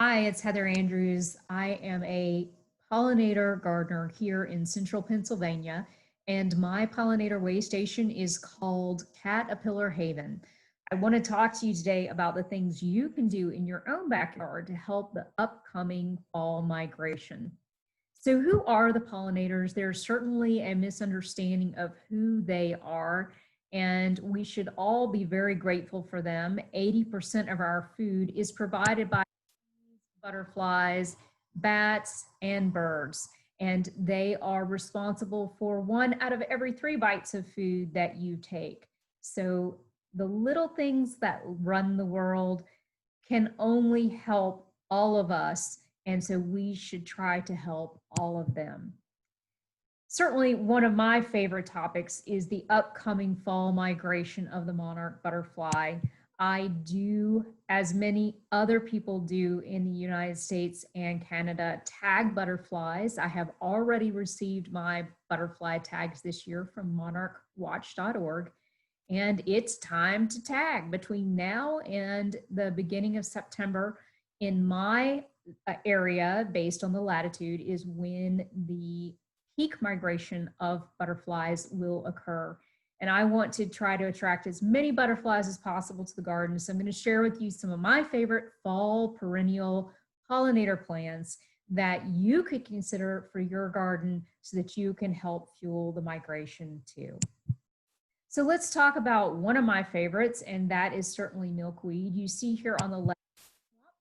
Hi, it's Heather Andrews. I am a pollinator gardener here in central Pennsylvania, and my pollinator way station is called Caterpillar Haven. I want to talk to you today about the things you can do in your own backyard to help the upcoming fall migration. So, who are the pollinators? There's certainly a misunderstanding of who they are, and we should all be very grateful for them. 80% of our food is provided by butterflies, bats, and birds. And they are responsible for 1 out of every 3 bites of food that you take. So the little things that run the world can only help all of us. And so we should try to help all of them. Certainly, one of my favorite topics is the upcoming fall migration of the monarch butterfly. I do, as many other people do in the United States and Canada, tag butterflies. I have already received my butterfly tags this year from monarchwatch.org, and it's time to tag. Between now and the beginning of September, in my area, based on the latitude, is when the peak migration of butterflies will occur. And I want to try to attract as many butterflies as possible to the garden. So I'm going to share with you some of my favorite fall perennial pollinator plants that you could consider for your garden so that you can help fuel the migration too. So let's talk about one of my favorites, and that is certainly milkweed. You see here on the left,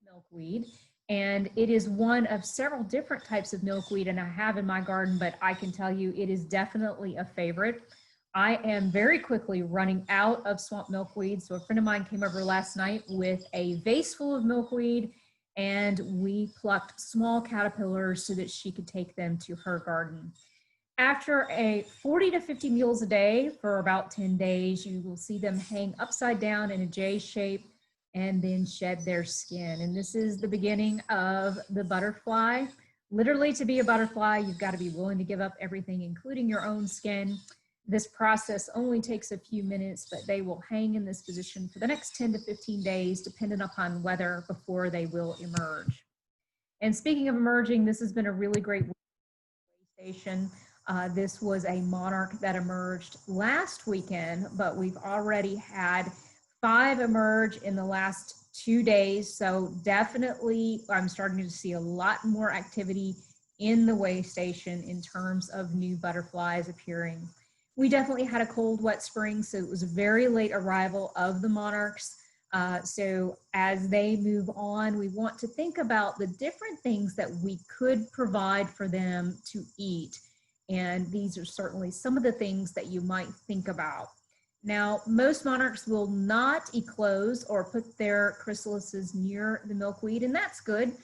milkweed. And it is one of several different types of milkweed and I have in my garden, but I can tell you it is definitely a favorite. I am very quickly running out of swamp milkweed. So a friend of mine came over last night with a vase full of milkweed and we plucked small caterpillars so that she could take them to her garden. After a 40 to 50 meals a day for about 10 days, you will see them hang upside down in a J shape and then shed their skin. And this is the beginning of the butterfly. Literally, to be a butterfly, you've got to be willing to give up everything, including your own skin. This process only takes a few minutes, but they will hang in this position for the next 10 to 15 days, depending upon weather, before they will emerge. And speaking of emerging, this has been a really great station. This was a monarch that emerged last weekend, but we've already had 5 emerge in the last 2 days. So definitely I'm starting to see a lot more activity in the way station in terms of new butterflies appearing. We definitely had a cold, wet spring, so it was a very late arrival of the monarchs. So as they move on, we want to think about the different things that we could provide for them to eat. And these are certainly some of the things that you might think about. Now, most monarchs will not eclose or put their chrysalises near the milkweed, and that's good.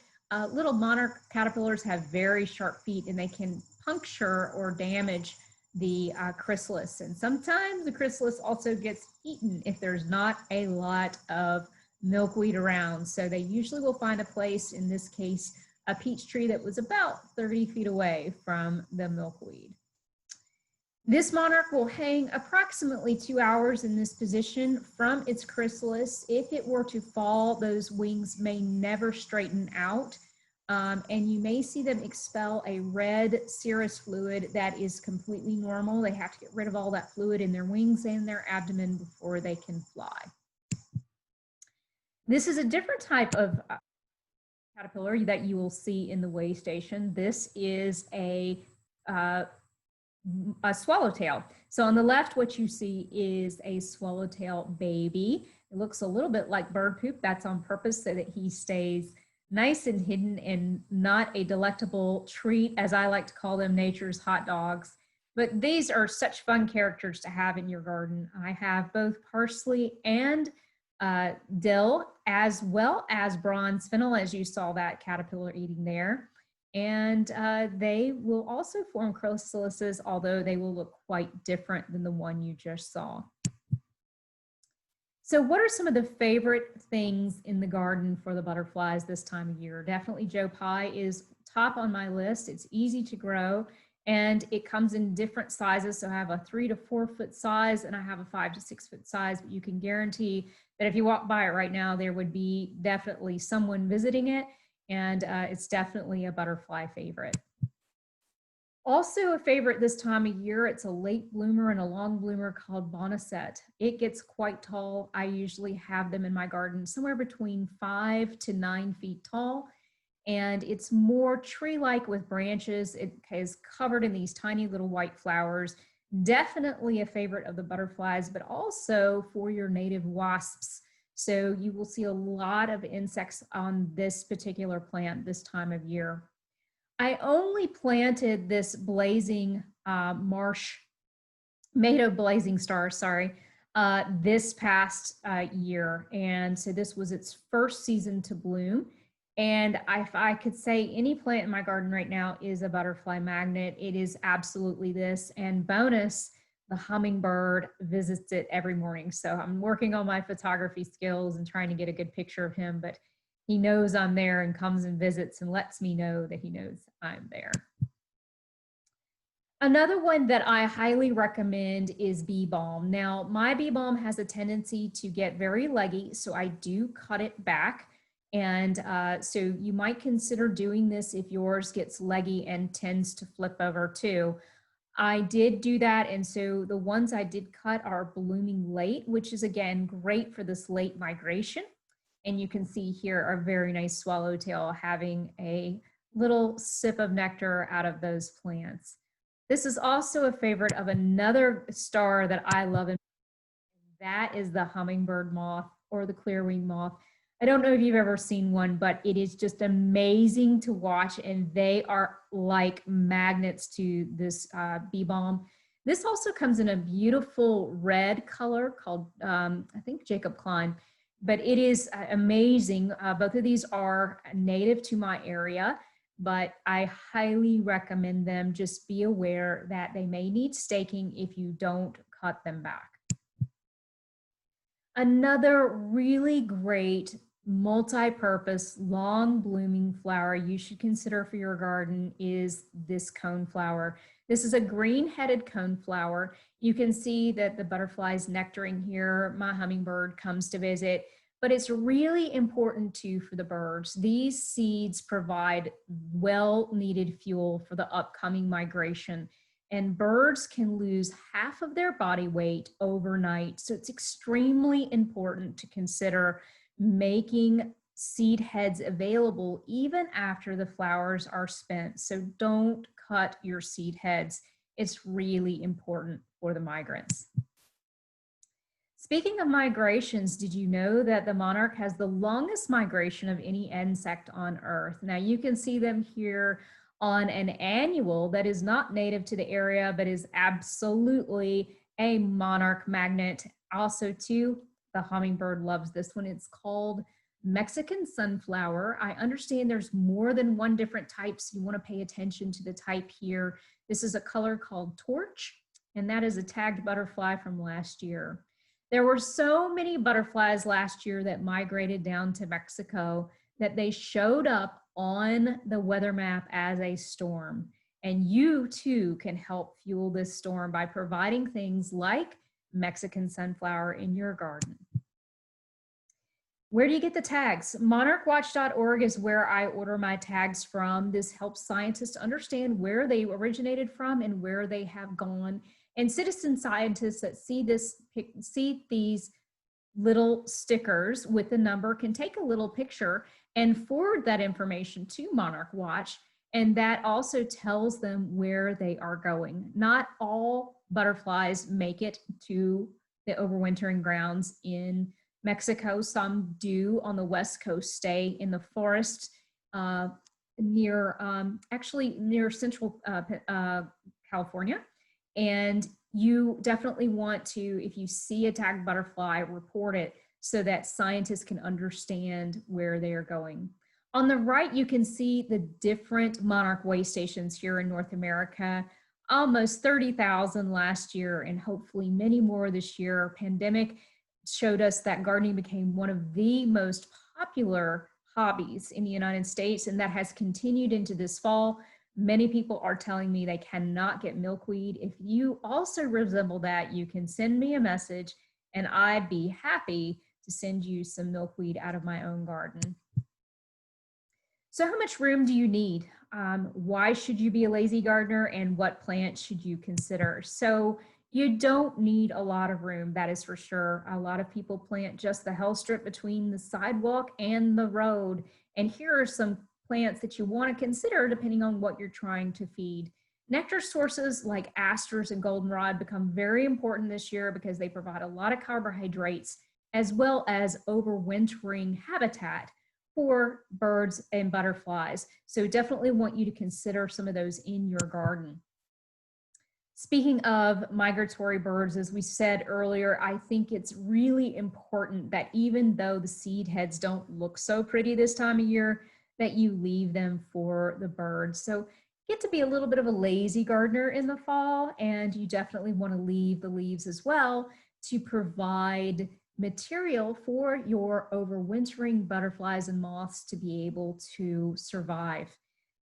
Little monarch caterpillars have very sharp feet and they can puncture or damage the chrysalis. And sometimes the chrysalis also gets eaten if there's not a lot of milkweed around. So they usually will find a place, in this case, a peach tree that was about 30 feet away from the milkweed. This monarch will hang approximately 2 hours in this position from its chrysalis. If it were to fall, those wings may never straighten out, and you may see them expel a red serous fluid that is completely normal. They have to get rid of all that fluid in their wings and their abdomen before they can fly. This is a different type of caterpillar that you will see in the way station. This is a swallowtail. So on the left, what you see is a swallowtail baby. It looks a little bit like bird poop. That's on purpose so that he stays nice and hidden and not a delectable treat, as I like to call them, nature's hot dogs. But these are such fun characters to have in your garden. I have both parsley and dill, as well as bronze fennel, as you saw that caterpillar eating there. And they will also form chrysalises, although they will look quite different than the one you just saw. So what are some of the favorite things in the garden for the butterflies this time of year? Definitely Joe Pye is top on my list. It's easy to grow and it comes in different sizes. So I have a 3 to 4 foot size and I have a 5 to 6 foot size, but you can guarantee that if you walk by it right now, there would be definitely someone visiting it. and it's definitely a butterfly favorite. Also a favorite this time of year, it's a late bloomer and a long bloomer called Bonaset. It gets quite tall. I usually have them in my garden somewhere between 5 to 9 feet tall, and it's more tree-like with branches. It is covered in these tiny little white flowers. Definitely a favorite of the butterflies, but also for your native wasps. So you will see a lot of insects on this particular plant this time of year. I only planted this blazing marsh, made of blazing stars, sorry, this past year. And so this was its first season to bloom. And if I could say any plant in my garden right now is a butterfly magnet, it is absolutely this. And bonus, the hummingbird visits it every morning. So I'm working on my photography skills and trying to get a good picture of him, but he knows I'm there and comes and visits and lets me know that he knows I'm there. Another one that I highly recommend is bee balm. Now, my bee balm has a tendency to get very leggy, so I do cut it back. And so you might consider doing this if yours gets leggy and tends to flip over too. I did do that, and so the ones I did cut are blooming late, which is again great for this late migration. And you can see here a very nice swallowtail having a little sip of nectar out of those plants. This is also a favorite of another star that I love, and that is the hummingbird moth or the clearwing moth. I don't know if you've ever seen one, but it is just amazing to watch, and they are like magnets to this bee balm. This also comes in a beautiful red color called, I think, Jacob Klein, but it is amazing. Both of these are native to my area, but I highly recommend them. Just be aware that they may need staking if you don't cut them back. Another really great multi-purpose, long blooming flower you should consider for your garden is this coneflower. This is a green-headed coneflower. You can see that the butterflies nectaring here. My hummingbird comes to visit, but it's really important too for the birds. These seeds provide well-needed fuel for the upcoming migration, and birds can lose half of their body weight overnight. So it's extremely important to consider making seed heads available even after the flowers are spent. So don't cut your seed heads. It's really important for the migrants. Speaking of migrations, did you know that the monarch has the longest migration of any insect on Earth? Now you can see them here on an annual that is not native to the area, but is absolutely a monarch magnet. Also too, the hummingbird loves this one. It's called Mexican sunflower. I understand there's more than one different type, so you want to pay attention to the type here. This is a color called torch, and that is a tagged butterfly from last year. There were so many butterflies last year that migrated down to Mexico that they showed up on the weather map as a storm. And you too can help fuel this storm by providing things like Mexican sunflower in your garden. Where do you get the tags? Monarchwatch.org is where I order my tags from. This helps scientists understand where they originated from and where they have gone. And citizen scientists that see these little stickers with the number can take a little picture and forward that information to Monarch Watch, and that also tells them where they are going. Not all butterflies make it to the overwintering grounds in Mexico. Some do on the West Coast, stay in the forest actually near central California. And you definitely want to, if you see a tagged butterfly, report it so that scientists can understand where they are going. On the right, you can see the different monarch way stations here in North America. Almost 30,000 last year, and hopefully many more this year. Pandemic showed us that gardening became one of the most popular hobbies in the United States, and that has continued into this fall. Many people are telling me they cannot get milkweed. If you also resemble that, you can send me a message and I'd be happy to send you some milkweed out of my own garden. So how much room do you need? Why should you be a lazy gardener, and what plants should you consider? So you don't need a lot of room, that is for sure. A lot of people plant just the hell strip between the sidewalk and the road. And here are some plants that you want to consider depending on what you're trying to feed. Nectar sources like asters and goldenrod become very important this year because they provide a lot of carbohydrates as well as overwintering habitat for birds and butterflies. So definitely want you to consider some of those in your garden. Speaking of migratory birds, as we said earlier, I think it's really important that even though the seed heads don't look so pretty this time of year, that you leave them for the birds. So get to be a little bit of a lazy gardener in the fall, and you definitely want to leave the leaves as well to provide material for your overwintering butterflies and moths to be able to survive.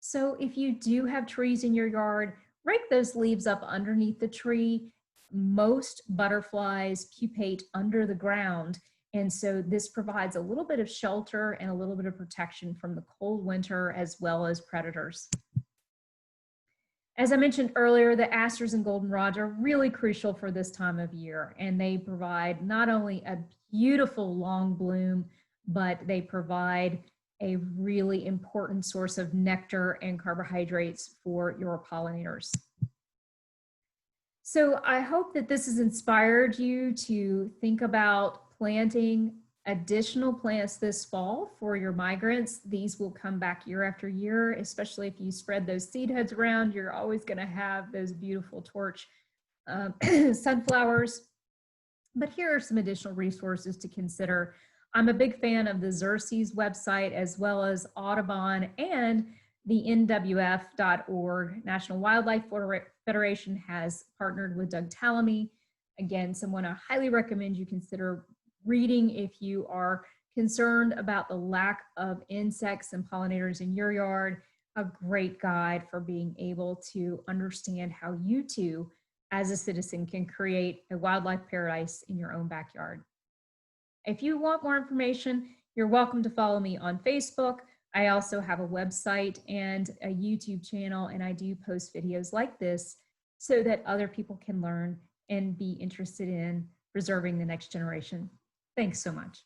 So if you do have trees in your yard, rake those leaves up underneath the tree. Most butterflies pupate under the ground, and so this provides a little bit of shelter and a little bit of protection from the cold winter as well as predators. As I mentioned earlier, the asters and goldenrods are really crucial for this time of year, and they provide not only a beautiful long bloom, but they provide a really important source of nectar and carbohydrates for your pollinators. So I hope that this has inspired you to think about planting additional plants this fall for your migrants. These will come back year after year, especially if you spread those seed heads around. You're always going to have those beautiful torch sunflowers. But here are some additional resources to consider. I'm a big fan of the Xerces website as well as Audubon, and the NWF.org, National Wildlife Federation, has partnered with Doug Tallamy. Again, someone I highly recommend you consider reading if you are concerned about the lack of insects and pollinators in your yard. A great guide for being able to understand how you too, as a citizen, can create a wildlife paradise in your own backyard. If you want more information, you're welcome to follow me on Facebook. I also have a website and a YouTube channel, and I do post videos like this so that other people can learn and be interested in preserving the next generation. Thanks so much.